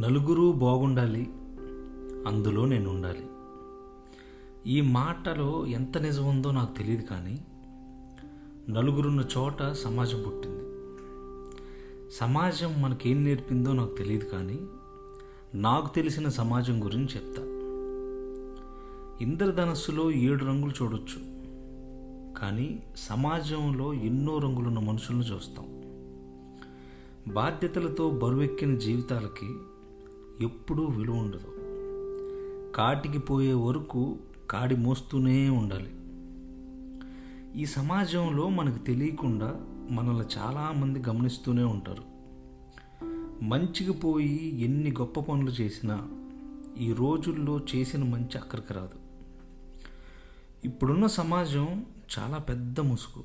నలుగురు బాగుండాలి, అందులో నేను ఉండాలి. ఈ మాటలో ఎంత నిజం ఉందో నాకు తెలియదు, కానీ నలుగురున్న చోట సమాజం పుట్టింది. సమాజం మనకేం నేర్పిందో నాకు తెలియదు, కానీ నాకు తెలిసిన సమాజం గురించి చెప్తా. ఇంద్రధనస్సులో 7 రంగులు చూడొచ్చు, కానీ సమాజంలో ఎన్నో రంగులున్న మనుషులను చూస్తాం. బాధ్యతలతో బరువెక్కిన జీవితాలకి ఎప్పుడూ విలువ ఉండదు. కాటికి పోయే వరకు కాడి మోస్తూనే ఉండాలి. ఈ సమాజంలో మనకు తెలియకుండా మనల్ని చాలామంది గమనిస్తూనే ఉంటారు. మంచికి పోయి ఎన్ని గొప్ప పనులు చేసినా ఈ రోజుల్లో చేసిన మంచి అక్కడికి రాదు. ఇప్పుడున్న సమాజం చాలా పెద్ద ముసుగు.